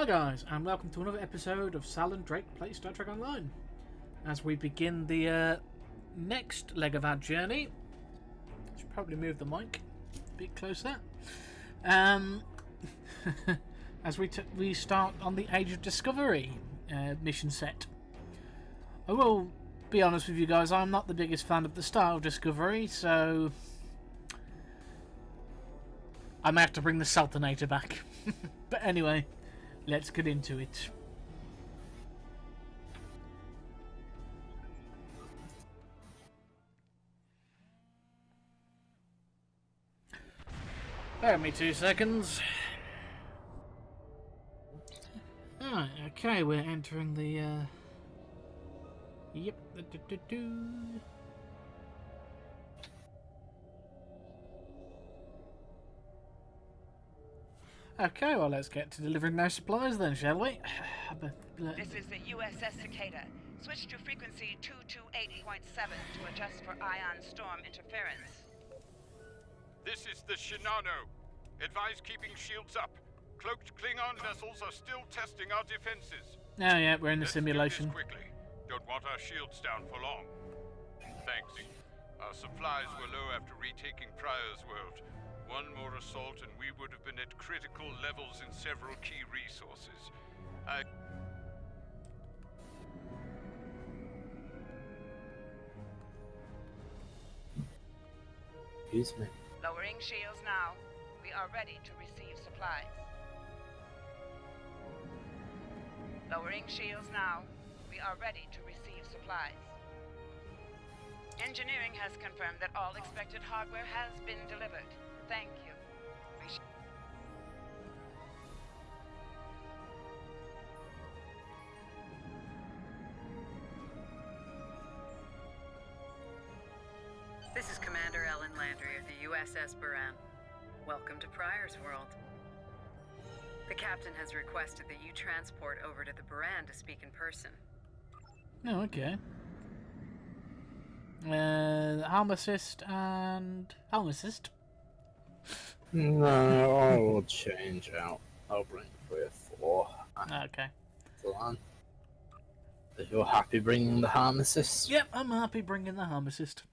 Hello guys, and welcome to another episode of Sal and Drake Play Star Trek Online. As we begin the next leg of our journey, should probably move the mic a bit closer. As we start on the Age of Discovery mission set. I will be honest with you guys, I'm not the biggest fan of the start of Discovery, so I may have to bring the Sultanator back. But anyway, let's get into it. Bear with me 2 seconds. Alright, okay, we're entering the yep. Okay, well, let's get to delivering those supplies then, shall we? This is the USS Cicada. Switch to frequency 228.7 to adjust for ion storm interference. This is the Shinano. Advise keeping shields up. Cloaked Klingon vessels are still testing our defenses. Oh yeah, we're in the Let's do simulation. this quickly. Don't want our shields down for long. Thanks. Our supplies were low after retaking Pryor's world. One more assault and we would have been at critical levels in several key resources. Excuse me. Lowering shields now. We are ready to receive supplies. Lowering shields now. We are ready to receive supplies. Engineering has confirmed that all expected hardware has been delivered. Thank you. This is Commander Ellen Landry of the USS Buran. Welcome to Pryor's world. The captain has requested that you transport over to the Buran to speak in person. Oh, okay. Helm assist and helm assist. No, I will change out. I'll bring 3 or 4. Okay. On. If you're happy bringing the harm assist. Yep, I'm happy bringing the helm assist.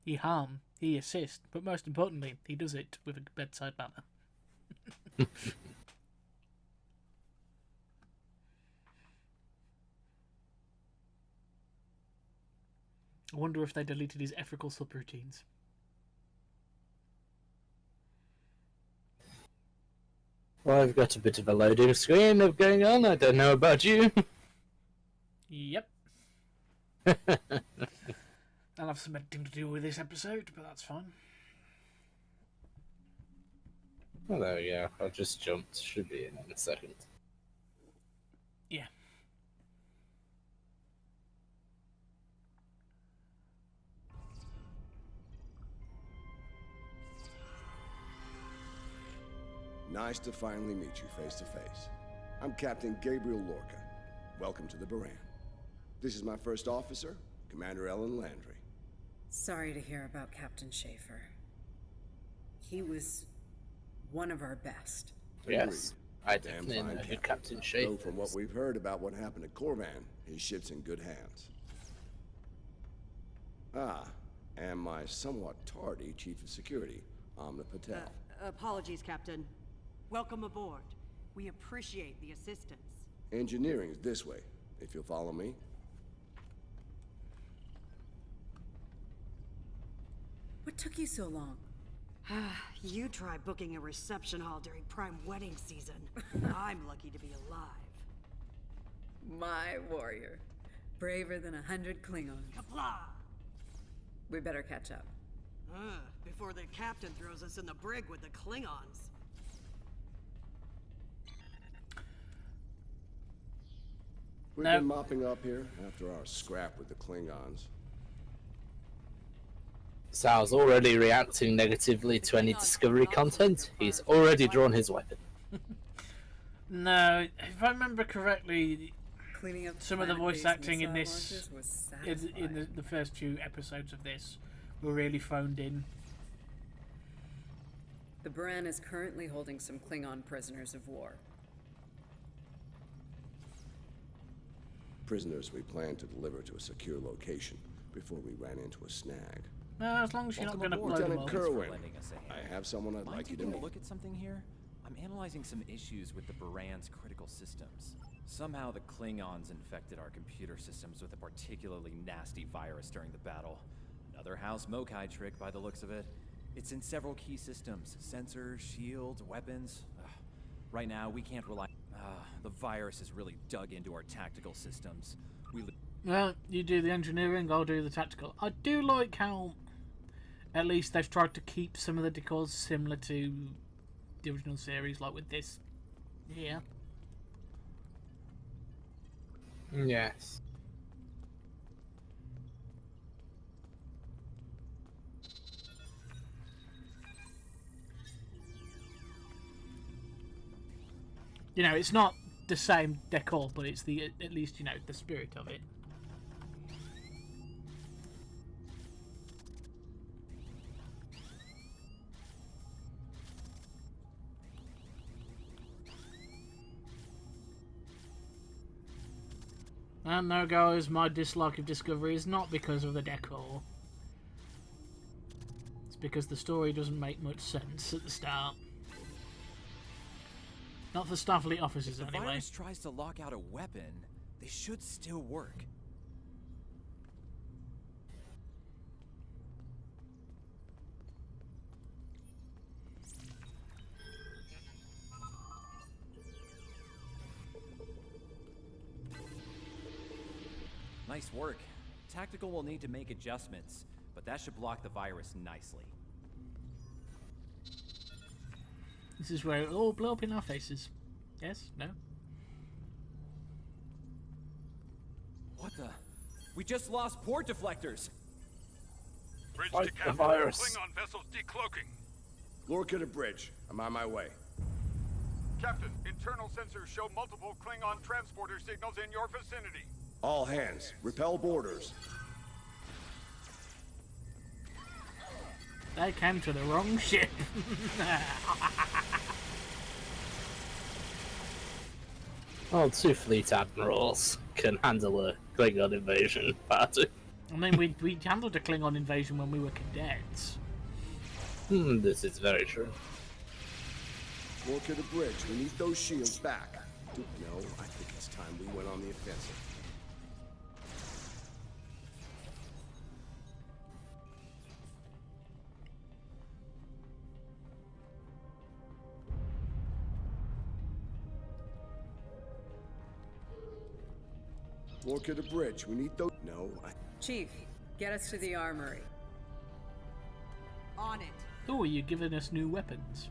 He harm, he assist, but most importantly, he does it with a bedside manner. I wonder if they deleted his ethical subroutines. Well, I've got a bit of a loading screen of going on. I don't know about you. Yep. I'll have some editing to do with this episode, but that's fine. Well, there we go. I just jumped. Should be in a second. Yeah. Nice to finally meet you face to face. I'm Captain Gabriel Lorca. Welcome to the Buran. This is my first officer, Commander Ellen Landry. Sorry to hear about Captain Schaefer. He was one of our best. Yes, I Damn definitely fine know who captain. Captain Though Schaefer from what is. we've heard about what happened at Corvan, his ship's in good hands. Ah, and my somewhat tardy Chief of Security, Amna Patel. Apologies, Captain. Welcome aboard. We appreciate the assistance. Engineering's this way, if you'll follow me. What took you so long? You try booking a reception hall during prime wedding season. I'm lucky to be alive. My warrior. Braver than 100 Klingons. Kapla! We better catch up. Before the captain throws us in the brig with the Klingons. We've No. been mopping up here after our scrap with the Klingons. Sal's already reacting negatively to any Discovery content. He's already drawn his weapon. No, if I remember correctly, Cleaning up some of the voice planet-based acting in missile this, launches was in satisfying. the first 2 episodes of this, were really phoned in. The Baran is currently holding some Klingon prisoners of war. Prisoners we plan to deliver to a secure location before we ran into a snag. As long as you're not going to blow them Lieutenant up. Kerwin, lending us a hand. I have someone I'd Mind like you to taking a meet. look at something here? I'm analyzing some issues with the Baran's critical systems. Somehow the Klingons infected our computer systems with a particularly nasty virus during the battle. Another House Mokai trick by the looks of it. It's in several key systems. Sensors, shields, weapons. Right now, we can't rely... the virus has really dug into our tactical systems. Well, you do the engineering, I'll do the tactical. I do like how, at least they've tried to keep some of the decors similar to the original series, like with this here. Yes. You know, it's not the same decor, but it's the at least, you know, the spirit of it. And there goes my dislike of Discovery is not because of the decor. It's because the story doesn't make much sense at the start. Not for Starfleet officers, If the anyway. virus tries to lock out a weapon, they should still work. Nice work. Tactical will need to make adjustments, but that should block the virus nicely. This is where it all blow up in our faces. Yes? No? What the? We just lost port deflectors! Bridge Fight to the Captain. virus. Klingon vessels decloaking. Lorca to bridge. I'm on my way. Captain, internal sensors show multiple Klingon transporter signals in your vicinity. All hands, repel boarders. They came to the wrong ship. Well, 2 fleet admirals can handle a Klingon invasion party. I mean, we handled a Klingon invasion when we were cadets. This is very true. Lorca to bridge. We need those shields back. No, I think it's time we went on the offensive. Lorca to bridge. We need those. No, Chief, get us to the armory. On it. Oh, you're giving us new weapons.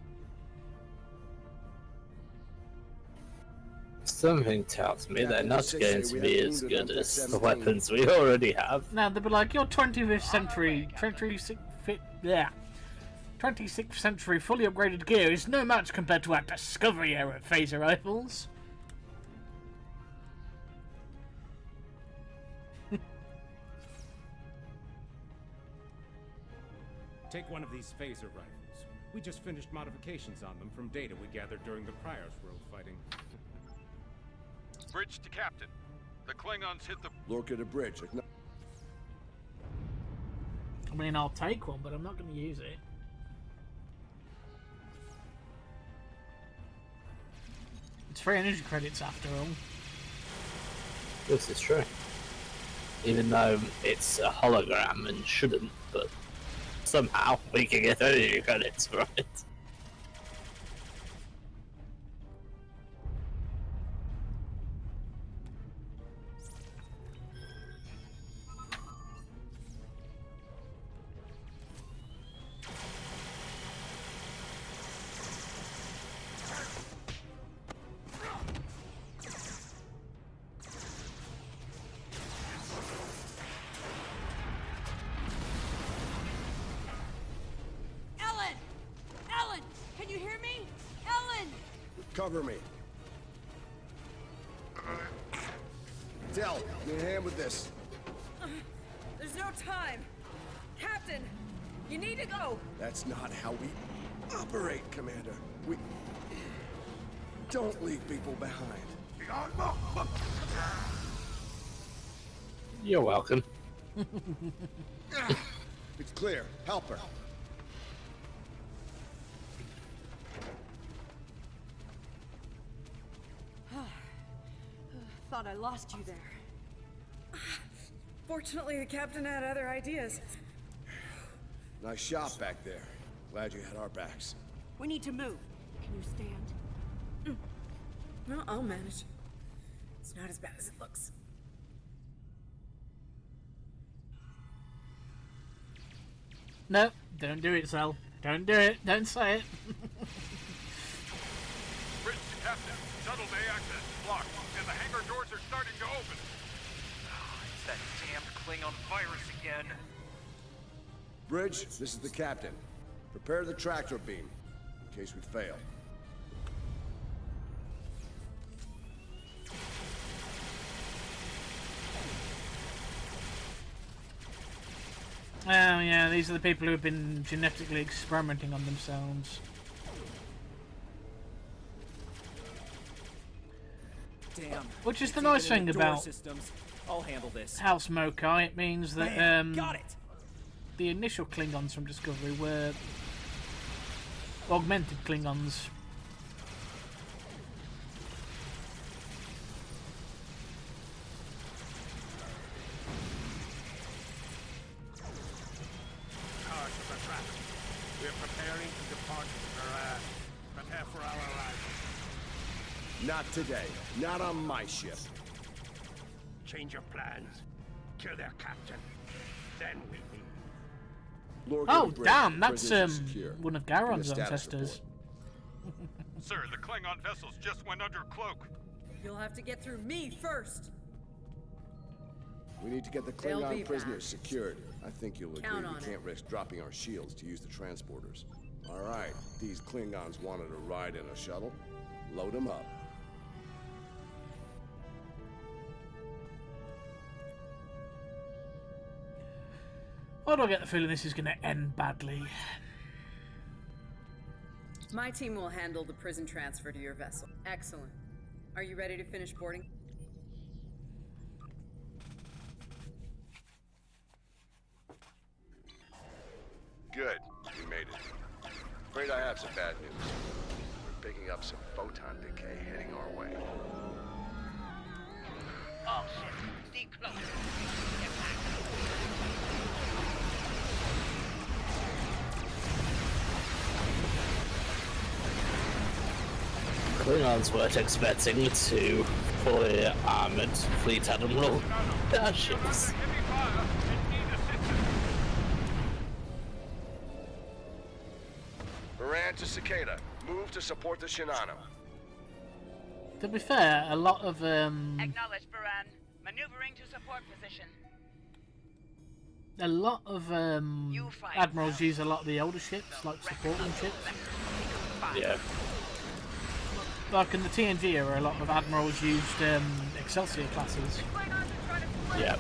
Something tells me they're not Captain, going they to say we be have as wounded good on as deck the 17. weapons we already have. Now they'll be like, you're 25th century, 26th century fully upgraded gear is no match compared to our Discovery era phaser rifles. Take one of these phaser rifles. We just finished modifications on them from data we gathered during the Prior's World fighting. Bridge to Captain. The Klingons hit the... Lorca to bridge. I mean, I'll take one, but I'm not going to use it. It's free energy credits after all. This is true. Even though it's a hologram and shouldn't, but somehow we can get energy credits for it. Ellen, can you hear me? Ellen! Cover me. Del, need a hand with this. There's no time. Captain, you need to go. That's not how we... Operate, Commander. We don't leave people behind. You're welcome. It's clear. Help her. Thought I lost you there. Fortunately, the captain had other ideas. Nice shot back there. Glad you had our backs. We need to move. Can you stand? No, I'll manage. It's not as bad as it looks. No, don't do it, Sal. Don't do it. Don't say it. Bridge to Captain. Shuttle bay access is blocked, and the hangar doors are starting to open. It's that damned Klingon virus again. Bridge, this is the captain. Prepare the tractor beam, in case we fail. Oh yeah, these are the people who have been genetically experimenting on themselves. Damn. Which is the It's nice even in thing the door about systems. I'll handle this. House Mokai. It means that Bam, got it. the initial Klingons from Discovery were augmented Klingons. Charge of the trap. We're preparing to depart. Prepare for our arrival. Not today. Not on my ship. Change your plans. Kill their captain. Then we leave. Lorca Oh and Bridge, damn, that's prisoners are secure. one of Give me a Garon's status ancestors. report. Sir, the Klingon vessels just went under cloak. You'll have to get through me first. We need to get the They'll be Klingon prisoners back. secured. I think you'll agree Count we on can't it. risk dropping our shields to use the transporters. All right, these Klingons wanted a ride in a shuttle. Load them up. Why do I get the feeling this is going to end badly? My team will handle the prison transfer to your vessel. Excellent. Are you ready to finish boarding? Good, we made it. Afraid I have some bad news. We're picking up some photon decay heading our way. All ships, stay close. Get back. Klingons weren't expecting to fully armored fleet admiral their ships. Heavy fire and need assistance. Baran to Cicada. Move to support the Shinano. To be fair, a lot of Acknowledge, Baran. Maneuvering to support position. um, admirals use a lot of the older ships, like supporting ships. Yeah. Like in the TNG era, a lot of admirals used Excelsior classes. Yeah.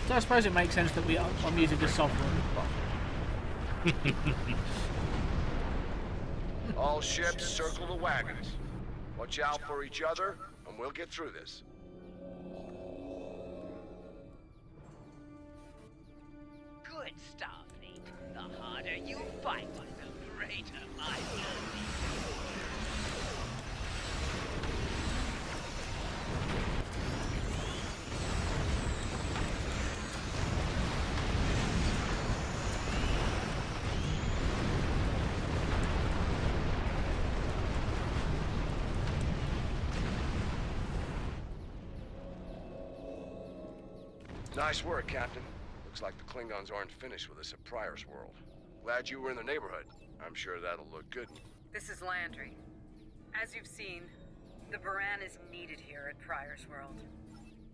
So I suppose it makes sense that I'm using the Sovereign. All ships circle the wagons. Watch out for each other, and we'll get through this. Good, Starfleet. The harder you fight, the greater my loyalty. Nice work, Captain. Looks like the Klingons aren't finished with us at Pryor's World. Glad you were in the neighborhood. I'm sure that'll look good. This is Landry. As you've seen, the Baran is needed here at Pryor's World.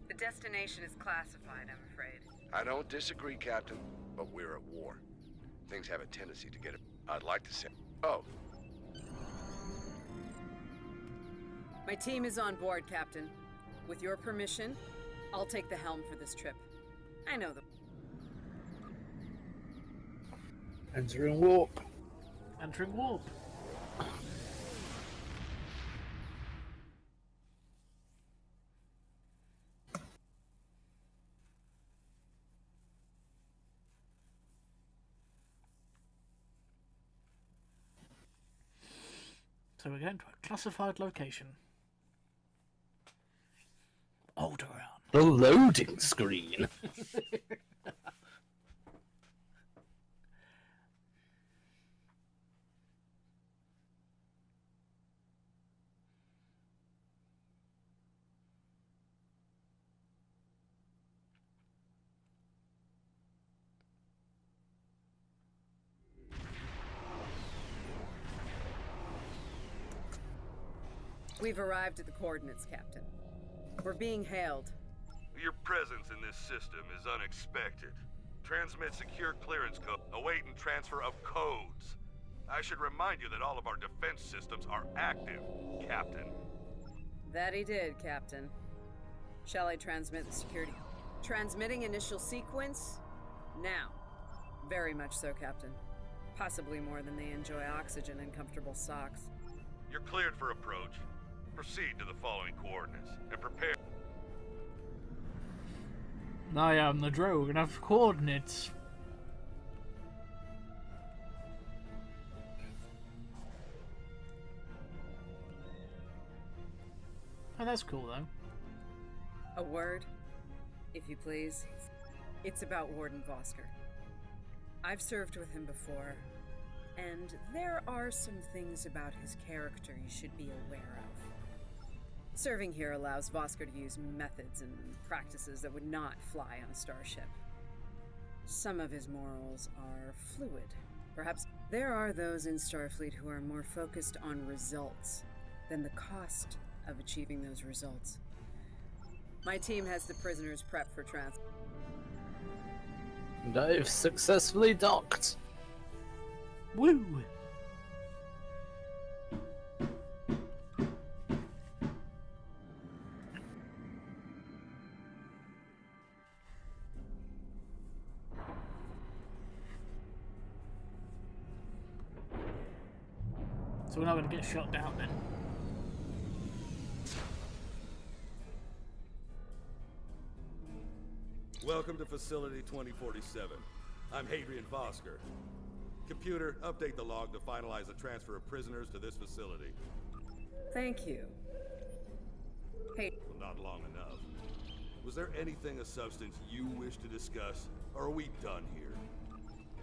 The destination is classified, I'm afraid. I don't disagree, Captain, but we're at war. Things have a tendency to get... I'd like to say... Oh, My team is on board, Captain. With your permission, I'll take the helm for this trip. I know the... Entering warp. Entering warp. So we're going to a classified location. Alderaan. The loading screen. We've arrived at the coordinates, Captain. We're being hailed. Your presence in this system is unexpected. Transmit secure clearance code, awaiting transfer of codes. I should remind you that all of our defense systems are active, Captain. That he did, Captain. Shall I transmit the security? Transmitting initial sequence? Now. Very much so, Captain. Possibly more than they enjoy oxygen and comfortable socks. You're cleared for approach. Proceed to the following coordinates, and prepare... I am the drogue and have coordinates. Oh, that's cool though. A word, if you please. It's about Warden Vosker. I've served with him before, and there are some things about his character you should be aware of. Serving here allows Vosker to use methods and practices that would not fly on a starship. Some of his morals are fluid. Perhaps there are those in Starfleet who are more focused on results than the cost of achieving those results. My team has the prisoners prepped for transport. And I've successfully docked. Woo! So we're not going to get shot down then. Welcome to Facility 2047. I'm Hadrian Vosker. Computer, update the log to finalize the transfer of prisoners to this facility. Thank you. Hey. Well, not long enough. Was there anything of substance you wish to discuss, or are we done here?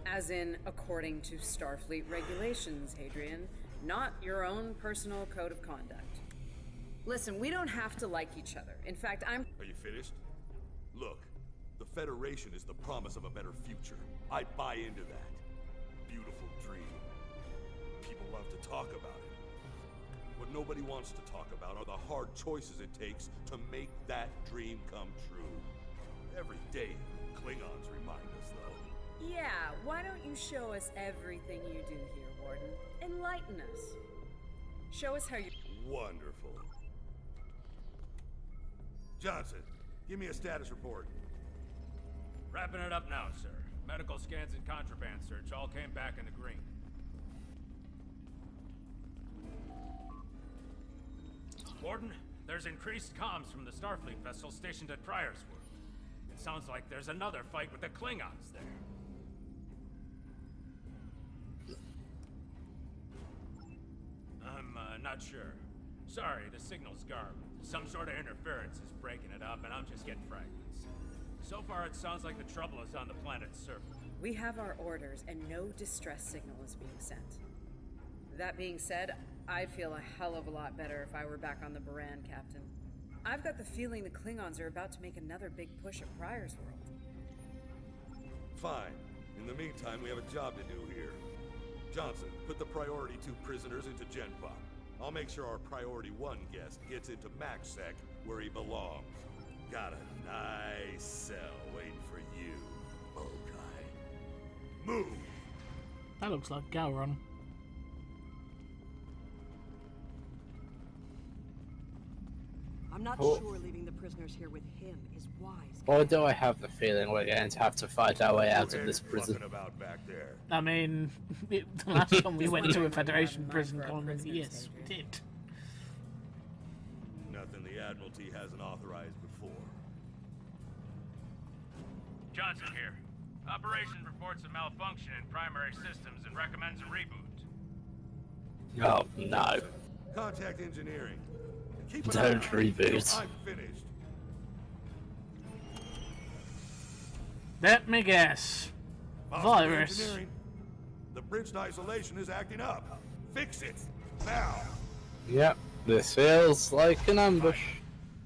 As in, according to Starfleet regulations, Hadrian, not your own personal code of conduct. Listen, we don't have to like each other. In fact, Are you finished? Look, the Federation is the promise of a better future. I buy into that. Beautiful dream. People love to talk about it. What nobody wants to talk about are the hard choices it takes to make that dream come true. Every day, Klingons remind us, though. Yeah, why don't you show us everything you do here, Warden? Enlighten us. Show us how you... Wonderful. Johnson, give me a status report. Wrapping it up now, sir. Medical scans and contraband search all came back in the green. Warden, there's increased comms from the Starfleet vessel stationed at Pryor's World. It sounds like there's another fight with the Klingons there. I'm not sure. Sorry, the signal's garbled. Some sort of interference is breaking it up, and I'm just getting fragments. So far, it sounds like the trouble is on the planet's surface. We have our orders, and no distress signal is being sent. That being said, I'd feel a hell of a lot better if I were back on the Baran, Captain. I've got the feeling the Klingons are about to make another big push at Pryor's World. Fine. In the meantime, we have a job to do here. Johnson, put the Priority 2 prisoners into GenPop. I'll make sure our Priority 1 guest gets into MaxSec, where he belongs. Got a nice cell waiting for you, Mokai. Move! That looks like Gowron. I'm not Oh. sure leaving the prisoners here with him is wise. Or do I have the feeling we're going to have to fight our way out of this prison? About back there. I mean, the last time we went to a Federation prison colony, yes, we did. Nothing the Admiralty hasn't authorized before. Johnson here. Operation reports a malfunction in primary systems and recommends a reboot. Oh, no. Contact engineering. Keep an Don't eye on it reboot. until I'm finished. Let me guess. Possible Virus. engineering. The bridge isolation is acting up. Fix it now. Yep, this feels like an ambush.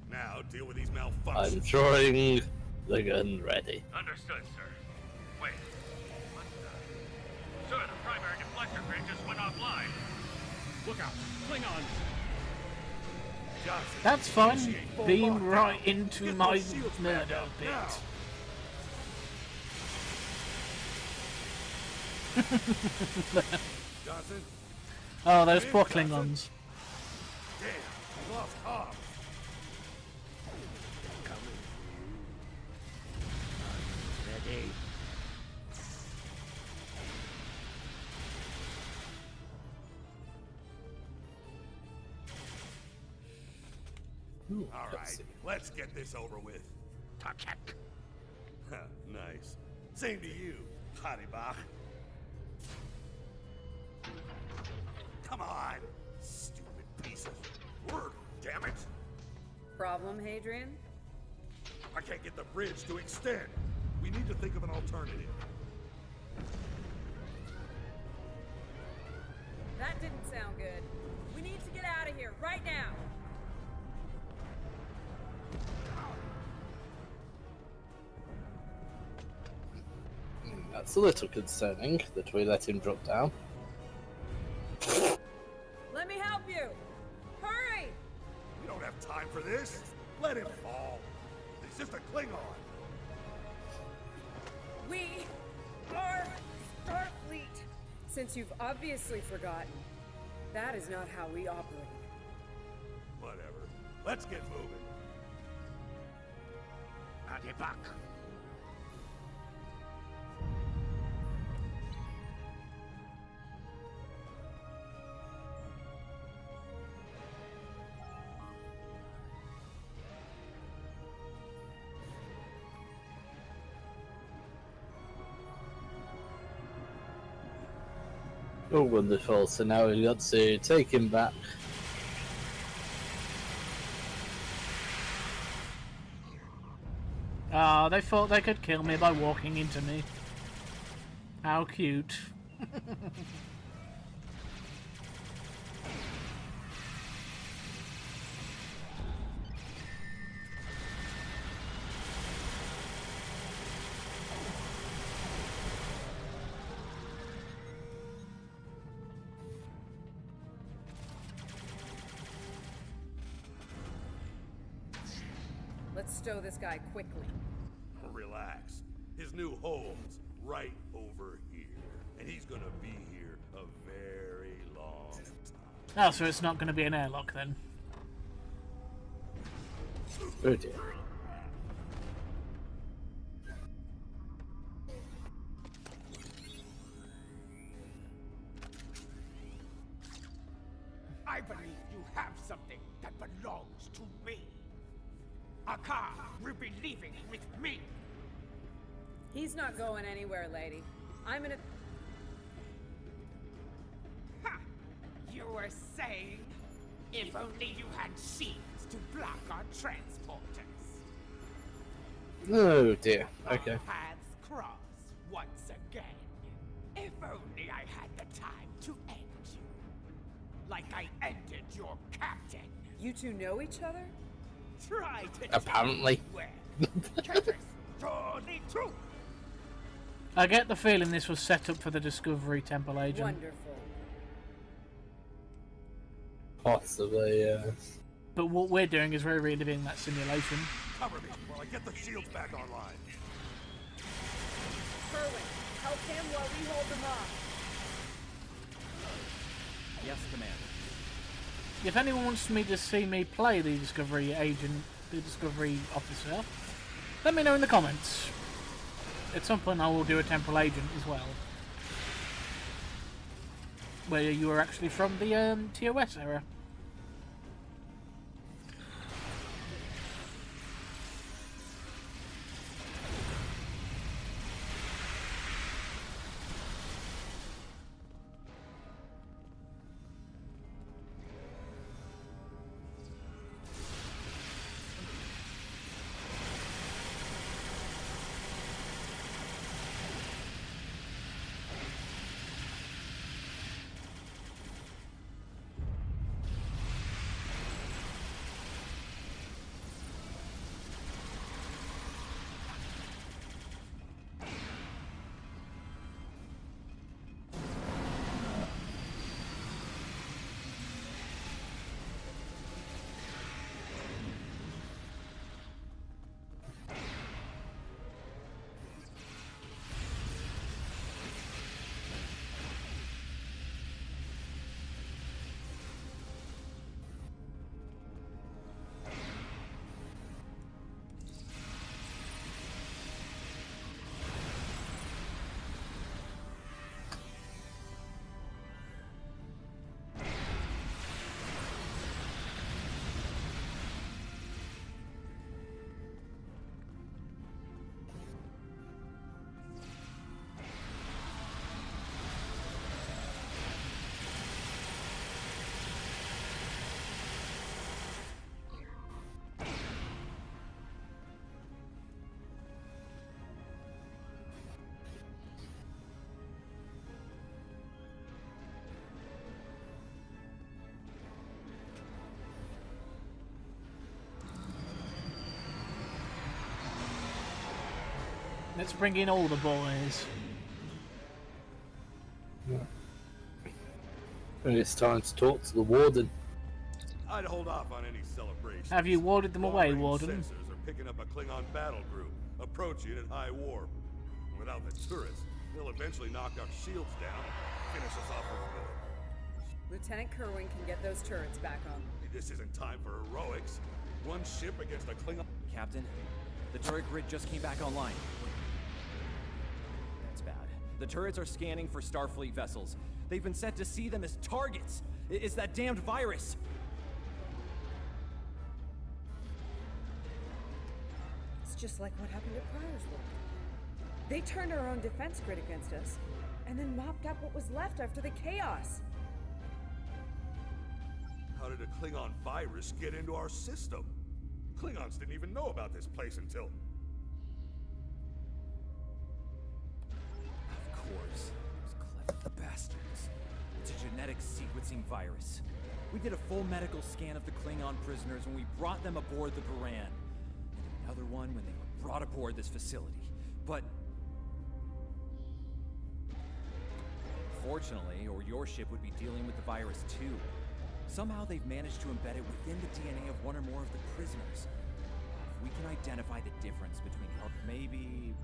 Now deal with these malfunctions. I'm drawing the gun ready. Understood, sir. Wait. What the? Sir, the primary deflector grid just went offline. Look out. Klingon. Johnson, That's fine. initiate full Beam lockdown. right into Get my those shields back murder up bit. now. Johnson, Oh, those Hey, poor Johnson. Klingons. damn, we lost Hobbs. Ready. All right, let's get this over with. Takek. Nice. Same to you, Haribach. Come on, stupid piece of work, damn it. Problem, Hadrian? I can't get the bridge to extend. We need to think of an alternative. That didn't sound good. We need to get out of here right now. That's a little concerning that we let him drop down. Let me help you. Hurry! We don't have time for this. Let him fall. He's just a Klingon. We are Starfleet. Since you've obviously forgotten, that is not how we operate. Whatever. Let's get moving. Adibak. Oh, wonderful. So now we've got to take him back. Ah, they thought they could kill me by walking into me. How cute. Let's stow this guy quickly. Relax. His new home's right over here. And he's gonna be here a very long time. Oh, so it's not going to be an airlock then. Oh dear. I believe you have something that belongs to me. Akar will be leaving with me. He's not going anywhere, lady. I'm gonna... Ha! You were saying, if only you had shields to block our transporters. Oh dear. Okay. Our paths cross once again. If only I had the time to end you. Like I ended your captain. You two know each other? Try to Apparently. surely true. I get the feeling this was set up for the Discovery Temple agent. Wonderful. Possibly, yes. But what we're doing is we're reliving that simulation. Cover me while I get the shields back online. Kerwin, help him while we hold them off. Yes, Commander. If anyone wants me to see me play the Discovery Agent, the Discovery Officer, let me know in the comments. At some point I will do a Temporal Agent as well. Where you were actually from the TOS era. Let's bring in all the boys. Yeah. And it's time to talk to the Warden. I'd hold off on any celebration. Have you warded them away, Long-range Warden? Sensors are picking up a Klingon battle group, approaching at high warp. Without the turrets, they'll eventually knock our shields down and finish us off with good. Lieutenant Kerwin can get those turrets back on. This isn't time for heroics. One ship against a Klingon. Captain, the turret grid just came back online. That's bad. The turrets are scanning for Starfleet vessels. They've been set to see them as targets. It's that damned virus. It's just like what happened at Pryor's World. They turned our own defense grid against us, and then mopped up what was left after the chaos. How did a Klingon virus get into our system? Klingons didn't even know about this place until... Of course. Those clever bastards. It's a genetic sequencing virus. We did a full medical scan of the Klingon prisoners when we brought them aboard the Baran. And another one when they were brought aboard this facility. But... fortunately, or your ship would be dealing with the virus too. Somehow they've managed to embed it within the DNA of one or more of the prisoners. If we can identify the difference between maybe...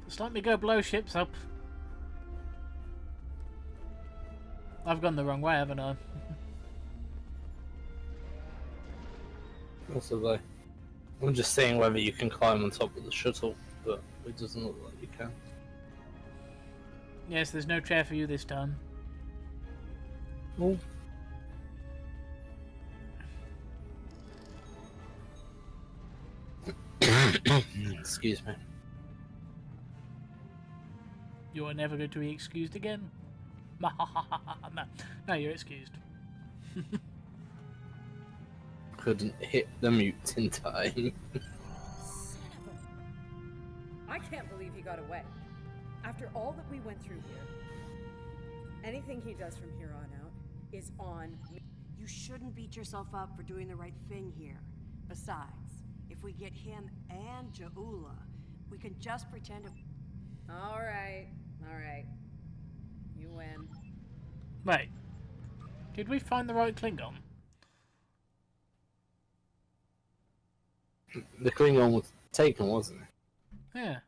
Just let me go blow ships up. I've gone the wrong way, haven't I? Possibly. I'm just seeing whether you can climb on top of the shuttle, but it doesn't look like you can. Yes, there's no chair for you this time. Oh. Excuse me. You are never going to be excused again. No, you're excused. Couldn't hit the mute in time. I can't believe he got away. After all that we went through here. Anything he does from here on out is on me. You shouldn't beat yourself up for doing the right thing here. Besides, if we get him and Jaula, we can just pretend to... Alright. You win. Wait. Did we find the right Klingon? The Klingon was taken, wasn't it? Yeah.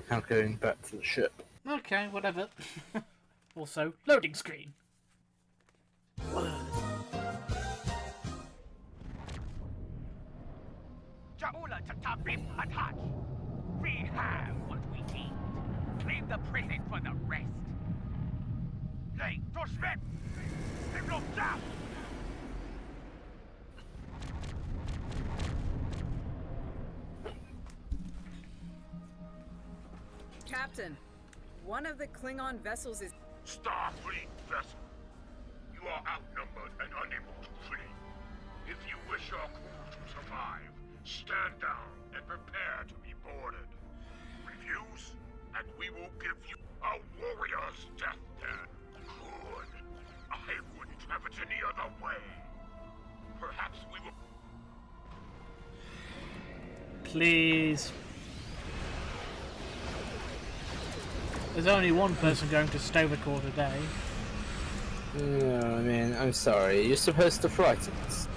I'm going back to the ship. Okay, whatever. Also, loading screen. Jaula to Tabib Hatach. We have what we need. Leave the prison for the rest. Hey, Toshmet! Look down! Captain, one of the Klingon vessels is... Starfleet vessel. You are outnumbered and unable to flee. If you wish your crew to survive, stand down and prepare to be boarded. Refuse, and we will give you a warrior's death then. Good. I wouldn't have it any other way. Perhaps we will... Please. There's only one person going to stay record a day. No, I mean, I'm sorry. You're supposed to frighten us.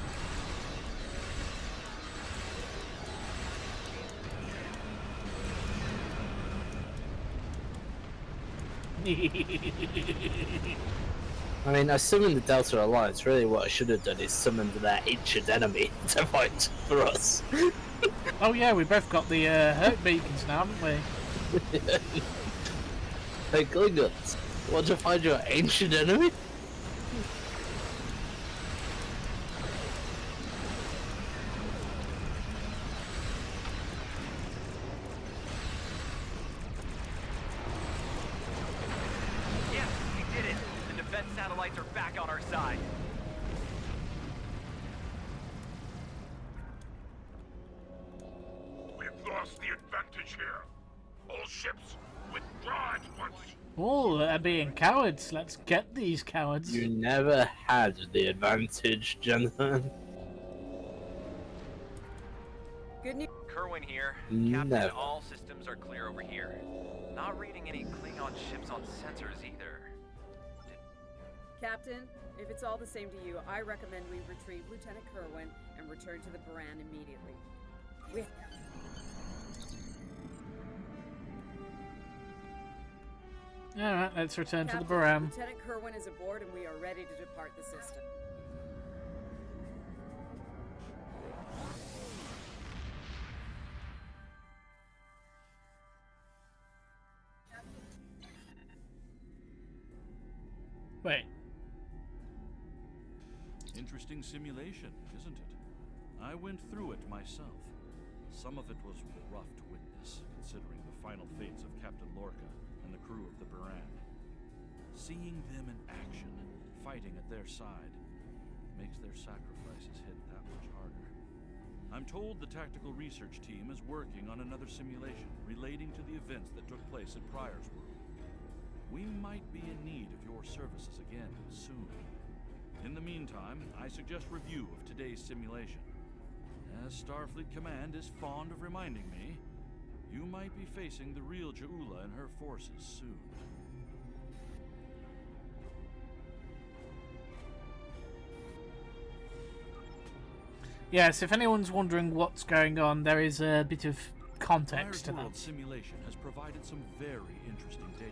I mean, I summoned the Delta Alliance. Really, what I should have done is summoned their ancient enemy to fight for us. Oh yeah, we both got the hurt beacons now, haven't we? Hey, Klingons, want to find your ancient enemy? Yes, we did it. The defense satellites are back on our side. We've lost the advantage here. All ships withdraw at once. Oh, they're being cowards. Let's get these cowards. You never had the advantage, gentlemen. Good news. Kerwin here. Never. Captain, all systems are clear over here. Not reading any Klingon ships on sensors either. Captain, if it's all the same to you, I recommend we retrieve Lieutenant Kerwin and return to the Baran immediately. With... Alright, let's return Captain, to the Baram. Lieutenant Kerwin is aboard and we are ready to depart the system. Wait. Interesting simulation, isn't it? I went through it myself. Some of it was rough to witness, considering the final fates of Captain Lorca and the crew of the Baran. Seeing them in action, fighting at their side, makes their sacrifices hit that much harder. I'm told the tactical research team is working on another simulation relating to the events that took place at Pryor's World. We might be in need of your services again soon. In the meantime, I suggest review of today's simulation. As Starfleet Command is fond of reminding me, you might be facing the real Jaula and her forces soon. Yes, if anyone's wondering what's going on, there is a bit of context to Pryor's World that. simulation has provided some very interesting data.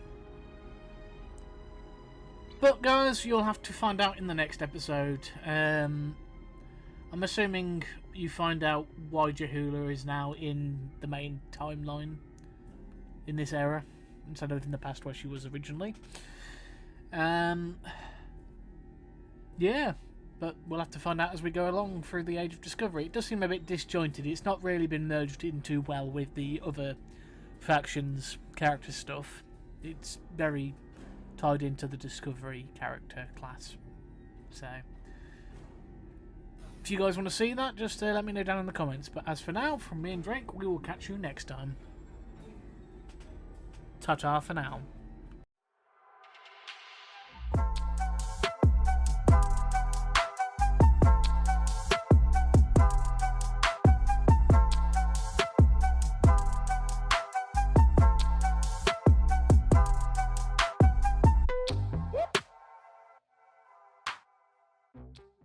But guys, you'll have to find out in the next episode. I'm assuming you find out why Jaula is now in the main timeline in this era, instead of in the past where she was originally. Yeah, but we'll have to find out as we go along through the Age of Discovery. It does seem a bit disjointed. It's not really been merged in too well with the other factions' character stuff. It's very tied into the Discovery character class. So, if you guys want to see that, just let me know down in the comments. But as for now, from me and Drake, we will catch you next time. Ta-ta for now.